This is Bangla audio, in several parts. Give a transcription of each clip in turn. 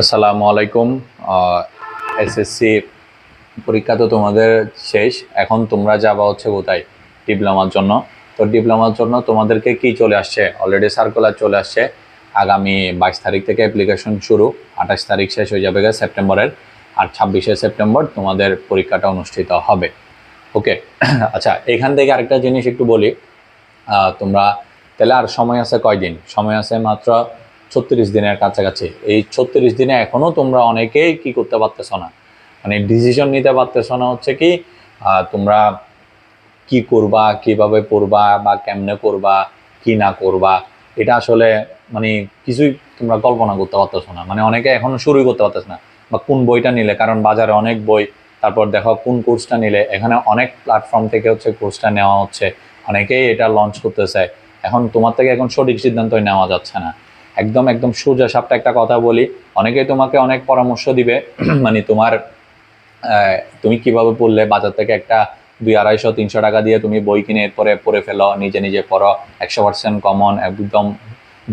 আসসালামু আলাইকুম। এসএসসি পরীক্ষা তো তোমাদের শেষ। এখন তোমরা যাবা হচ্ছে কোথায়? ডিপ্লোমার জন্য। তো ডিপ্লোমার জন্য তোমাদেরকে কি চলে আসছে, অলরেডি সার্কুলার চলে আসছে। আগামী 22 তারিখ থেকে অ্যাপ্লিকেশন শুরু, 28 তারিখ শেষ হয়ে যাবে সেপ্টেম্বরের। আর 26শে সেপ্টেম্বর তোমাদের পরীক্ষাটা অনুষ্ঠিত হবে। ওকে। আচ্ছা, এখান থেকে আরেকটা জিনিস একটু বলি। তোমরা তাহলে আর সময় আছে কয়দিন? সময় আছে মাত্র 36 দিনের কাছাকাছি। এই 36 দিনে এখনো তোমরা অনেকেই কি করতে পারতেছ না, মানে ডিসিশন নিতে পারতেছ না। হচ্ছে কি তোমরা কি করবা, কিভাবে পড়বা, বা কেমনে করবা, কি না করবা, এটা আসলে মানে কিছুই তোমরা কল্পনা করতে পারতেছো না। মানে অনেকে এখনো শুরুই করতে পারতেছ না, বা কোন বইটা নিলে, কারণ বাজারে অনেক বই। তারপর দেখো কোন কোর্সটা নিলে, এখানে অনেক প্ল্যাটফর্ম থেকে হচ্ছে কোর্সটা নেওয়া হচ্ছে, অনেকেই এটা লঞ্চ করতে চায়। এখন তোমার থেকে এখন সঠিক সিদ্ধান্তই নেওয়া যাচ্ছে না। একদম একদম সোজা সাপটা একটা কথা বলি, অনেকেই তোমাকে অনেক পরামর্শ দিবে। মানে তুমি কিভাবে পড়লে, বাজার থেকে একটা 200, 250, 300 টাকা দিয়ে তুমি বই কিনে এরপরে পড়ে ফেলো, নিজে নিজে পড়ো, 100% কমন, একদম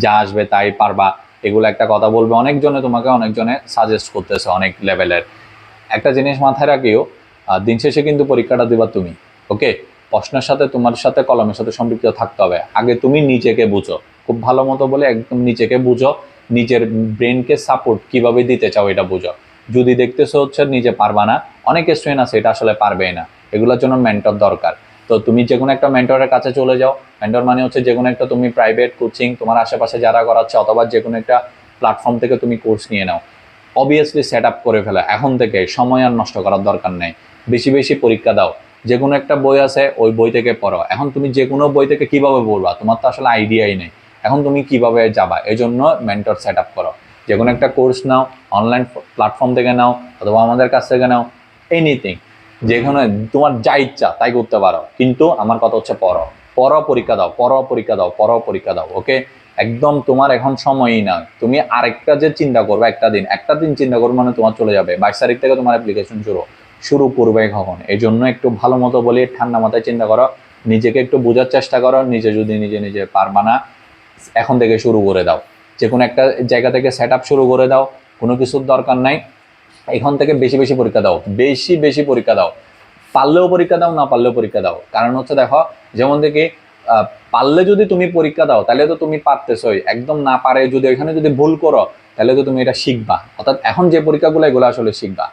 যা আসবে তাই পারবা। এগুলো একটা কথা বলবে অনেকজনে, তোমাকে অনেকজনে সাজেস্ট করতেছে অনেক লেভেলের। একটা জিনিস মাথায় রাখিও, দিন শেষে কিন্তু পরীক্ষাটা দিবা তুমি। ওকে। প্রশ্নের সাথে তোমার সাথে কলমের সাথে সম্পৃক্ত থাকতে হবে। আগে তুমি নিজেকে বুঝো, খুব ভালো মতো বলে একদম নিজেকে বুঝো, নিজের ব্রেনকে সাপোর্ট কিভাবে দিতে চাও এটা বুঝো। যদি দেখতেছো হচ্ছে নিজে পারবা না, অনেক স্টুডেন্ট আছে এটা আসলে পারবেই না, এগুলোর জন্য মেন্টর দরকার। তো তুমি যে কোনো একটা মেন্টরের কাছে চলে যাও। মেন্টর মানে হচ্ছে যে কোনো একটা তুমি প্রাইভেট কোচিং, তোমার আশেপাশে যারা করাচ্ছে, অথবা যে কোনো একটা প্ল্যাটফর্ম থেকে তুমি কোর্স নিয়ে নাও। অবভিয়াসলি সেট আপ করে ফেলা এখন থেকে, সময় আর নষ্ট করার দরকার নেই। বেশি বেশি পরীক্ষা দাও। যে কোনো একটা বই আছে, ওই বই থেকে পড়ো। এখন তুমি যে কোনো বই থেকে কিভাবে পড়বা, তোমার তো আসলে আইডিয়াই নেই। এখন তুমি কিভাবে যাবা, এই জন্য মেন্টর সেট আপ করো। যে কোনো একটা কোর্স নাও, অনলাইন প্ল্যাটফর্ম থেকে নাও, অথবা আমাদের কাছ থেকে নাও, এনিথিং। যেখানে তোমার যা ইচ্ছা তাই করতে পারো, কিন্তু আমার কথা হচ্ছে পড়ো। পড়ো, পরীক্ষা দাও, পড়ো, পরীক্ষা দাও, পড়ো, পরীক্ষা দাও। ওকে। একদম তোমার এখন সময়ই না। তুমি আরেকটা যে চিন্তা করবে, একটা দিন চিন্তা করবে, মানে তোমার চলে যাবে। 22 তারিখ থেকে তোমার অ্যাপ্লিকেশন শুরু করবে কখন? এই জন্য একটু ভালো মতো বলি, ঠান্ডা মাথায় চিন্তা করো, নিজেকে একটু বোঝার চেষ্টা করো। নিজে যদি নিজে নিজে পারবা না, এখন থেকে শুরু করে দাও। যে কোনো একটা জায়গা থেকে সেট আপ শুরু করে দাও। কোনো কিছুর দরকার নাই। এখন থেকে বেশি বেশি পরীক্ষা দাও, বেশি বেশি পরীক্ষা দাও। পারলেও পরীক্ষা দাও, না পারলেও পরীক্ষা দাও। কারণ হচ্ছে দেখো, যেমন দেখি, পারলে যদি তুমি পরীক্ষা দাও তাহলে তো তুমি পারতেছই। একদম না পারে যদি ওইখানে যদি ভুল করো, তাহলে তো তুমি এটা শিখবা। অর্থাৎ এখন যে পরীক্ষাগুলো, এগুলো আসলে শিখবা।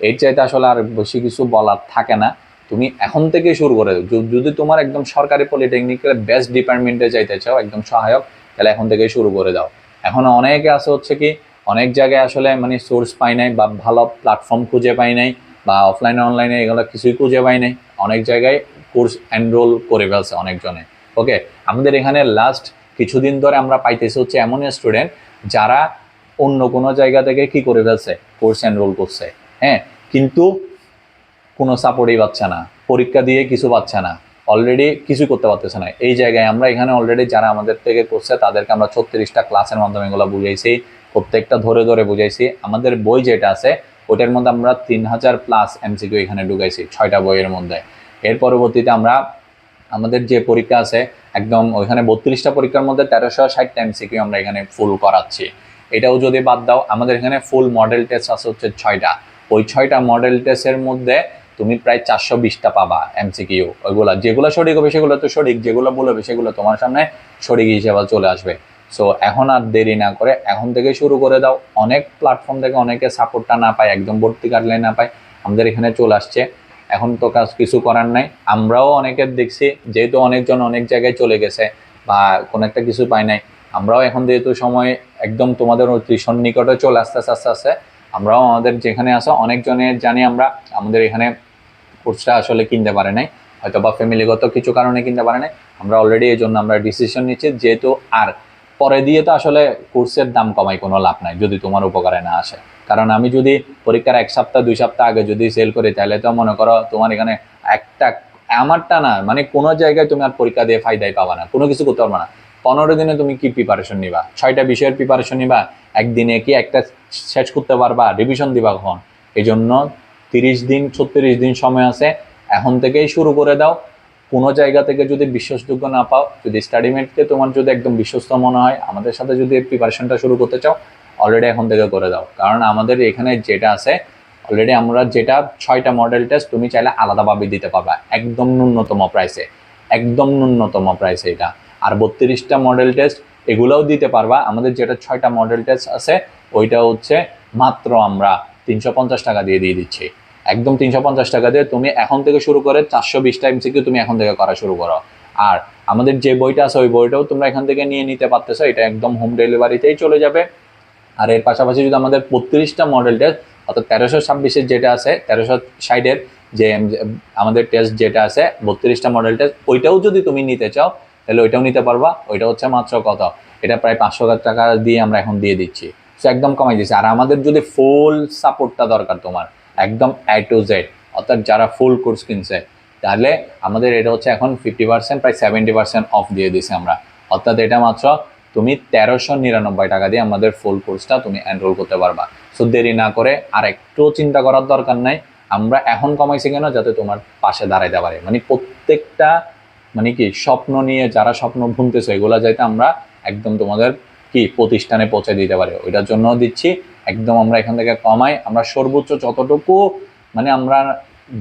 এর চাইতে আসলে আর বেশি কিছু বলার থাকে না। তুমি এখন থেকে শুরু করে দাও। যদি তোমার একদম সরকারি পলিটেকনিক্যাল বেস্ট ডিপার্টমেন্টে যাইতে চাও, একদম সহায়ক, তাহলে এখন থেকে শুরু করে দাও। এখন অনেকে আছে হচ্ছে কি, অনেক জায়গায় আসলে মানে সোর্স পাই নাই, বা ভালো প্ল্যাটফর্ম খুঁজে পাই নাই, বা অফলাইনে অনলাইনে এগুলো কিছুই খুঁজে পাই নাই। অনেক জায়গায় কোর্স এনরোল করে ফেলছে অনেকজনে। ওকে। আমাদের এখানে লাস্ট কিছুদিন ধরে আমরা পাইতেছি হচ্ছে এমন স্টুডেন্ট যারা অন্য কোনো জায়গা থেকে কি করে ফেলছে, কোর্স এনরোল করছে। হ্যাঁ। কিন্তু কোনো সাপোর্টই পাচ্ছে না, পরীক্ষা দিয়ে কিছু পাচ্ছে না, অলরেডি কিছু করতে পারতেছে না। এই জায়গায় আমরা এখানে অলরেডি যারা আমাদের থেকে করছে তাদেরকে আমরা 36টা ক্লাসের মাধ্যমে এগুলো বুঝাইছি, প্রত্যেকটা ধরে ধরে বুঝাইছি। আমাদের বই যেটা আছে ওটার মধ্যে আমরা 3000+ এমসিকিউ এখানে ঢুকাইছি 6টা বইয়ের মধ্যে। এর পরবর্তীতে আমরা আমাদের যে পরীক্ষা আছে, একদম ওইখানে 32টা পরীক্ষার মধ্যে 1360টা এমসিকিউ আমরা এখানে ফুল করাচ্ছি। এটাও যদি বাদ দাও, আমাদের এখানে ফুল মডেল টেস্ট আছে হচ্ছে 6টা। ওই 6টা মডেল টেস্টের মধ্যে তুমি প্রায় 420টা পাবা এমসিকিউ। ওইগুলা যেগুলো সঠিক হবে সেগুলো তো সঠিক, যেগুলো ভুল হবে সেগুলো তোমার সামনে সঠিক হিসেবে চলে আসবে। সো এখন আর দেরি না করে এখন থেকে শুরু করে দাও। অনেক প্ল্যাটফর্ম থেকে অনেকে সাপোর্টটা না পায়, একদম ভর্তি গাইডলাইন না পায়, আমাদের এখানে চলে আসছে। এখন তো কাজ কিছু করার নাই। আমরাও অনেকের দেখছি, যেহেতু অনেকজন অনেক জায়গায় চলে গেছে বা কোনো একটা কিছু পায় নাই, আমরাও এখন যেহেতু সময় একদম তোমাদের ভীষণ নিকটে চলে আসতে আস্তে আস্তে আস্তে আমরাও আমাদের যেখানে আসো অনেকজনের জানি আমরা আমাদের এখানে কোর্সটা আসলে কিনতে পারে নাই, হয়তো বা ফ্যামিলিগত কিছু কারণে কিনতে পারে নাই। আমরা অলরেডি এই জন্য আমরা ডিসিশন নিচ্ছি, যেহেতু আর পরে দিয়ে তো আসলে কোর্সের দাম কমাই কোনো লাভ নাই যদি তোমার উপকারে না আসে। কারণ আমি যদি পরীক্ষার 1 সপ্তাহ 2 সপ্তাহ আগে যদি সেল করি, তাহলে তো মনে করো তোমার এখানে একটা, আমারটা না, মানে কোনো জায়গায় তুমি আর পরীক্ষা দিয়ে ফায়দাই পাবা না, কোনো কিছু করতে পারবে না। 15 দিনে তুমি কি প্রিপারেশন নিবা? 6টা বিষয়ের প্রিপারেশন নিবা, একদিনে কি একটা শেষ করতে পারবা? রিভিশন দিবা কখন? এই জন্য 30 দিন 36 দিন সময় আছে, এখন থেকেই শুরু করে দাও। কোনো জায়গা থেকে যদি বিশ্বাসযোগ্য না পাও, যদি স্টাডিমেটকে তোমার যদি একদম বিশ্বস্ত মনে হয়, আমাদের সাথে যদি প্রিপারেশনটা শুরু করতে চাও, অলরেডি এখন থেকে করে দাও, কারণ আমাদের এখানে যেটা আছে অলরেডি আমরা যেটা 6টা মডেল টেস্ট তুমি চাইলে আলাদাভাবে দিতে পারবা একদম ন্যূনতম প্রাইসে, একদম ন্যূনতম প্রাইসে এটা। আর 32টা মডেল টেস্ট এগুলোও দিতে পারবা। আমাদের যেটা 6টা মডেল টেস্ট আছে ওইটা হচ্ছে মাত্র আমরা 350 টাকা দিয়ে দিচ্ছি, একদম 350 টাকা দিয়ে তুমি এখন থেকে শুরু করে 420টা এমসিকিউ তুমি এখন থেকে করা শুরু করো। আর আমাদের যে বইটা আছে ওই বইটাও তোমরা এখান থেকে নিয়ে নিতে পারতেছো, এটা একদম হোম ডেলিভারিতেই চলে যাবে। আর এর পাশাপাশি যদি আমাদের 32টা মডেল টেস্ট অর্থাৎ 1326-এর যেটা আছে, 1360-এর যে আমাদের টেস্ট যেটা আছে 32টা মডেল টেস্ট, ওইটাও যদি তুমি নিতে চাও তাহলে ওইটাও নিতে পারবা। ওইটা হচ্ছে মাত্র কত, এটা প্রায় 500 টাকা দিয়ে আমরা এখন দিয়ে দিচ্ছি, সো একদম কমাই দিচ্ছি। আর আমাদের যদি ফুল সাপোর্টটা দরকার তোমার একদম A to Z, অর্থাৎ যারা ফুল কোর্স কিনছে, তাহলে আমাদের এটা হচ্ছে এখন 50% প্রায় 70% অফ দিয়ে দিছি আমরা। অর্থাৎ এটা মাত্র তুমি 1399 টাকা দিয়ে আমাদের ফুল কোর্সটা তুমি এনরোল করতে পারবা। সো দেরি না করে, আর একটু চিন্তা করার দরকার নাই, আমরা এখন কমাইছি কেন, যাতে তোমার পাশে দাঁড়াইতে পারে। মানে প্রত্যেকটা মানে কি স্বপ্ন নিয়ে যারা স্বপ্ন বুনতেছে এগুলা যাইতে আমরা একদম তোমাদের কি প্রতিষ্ঠানে পৌঁছে দিতে পারি, ওইটার জন্য দিচ্ছি একদম আমরা এখান থেকে কমাই। আমরা সর্বোচ্চ যতটুকু মানে আমরা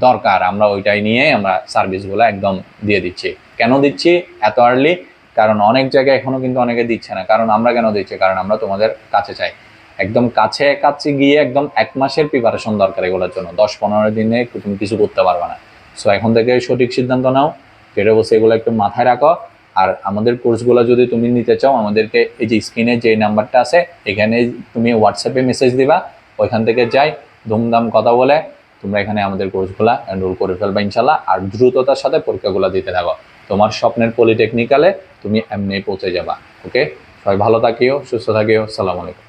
দরকার আমরা ওইটাই নিয়ে আমরা সার্ভিসগুলো একদম দিয়ে দিচ্ছি। কেন দিচ্ছি এত আর্লি, কারণ অনেক জায়গায় এখনো কিন্তু অনেকে দিচ্ছে না। কারণ আমরা কেন দিচ্ছি, কারণ আমরা তোমাদের কাছে চাই, একদম কাছে কাছে গিয়ে একদম 1 মাসের প্রিপারেশন দরকার এগুলোর জন্য, 10-15 দিনে তুমি কিছু করতে পারবে না। সো এখন থেকে সঠিক সিদ্ধান্ত নাও, যেটা বলছে এগুলো একটু মাথায় রাখো। আর আমাদের কোর্সগুলো যদি তুমি নিতে চাও, আমাদেরকে এই যে স্ক্রিনে যে নাম্বারটা আছে এখানে তুমি হোয়াটসঅ্যাপে মেসেজ দিবা, ওইখান থেকে যাই ধুমধাম কথা বলে তোমরা এখানে আমাদের কোর্সগুলো এনরোল করে ফেলবা ইনশাল্লাহ। আর দ্রুততার সাথে পরীক্ষাগুলো দিতে থাকো, তোমার স্বপ্নের পলিটেকনিক্যালে তুমি এমনি পৌঁছে যাবা। ওকে, সবাই ভালো থাকিও, সুস্থ থাকিও, আসসালামু আলাইকুম।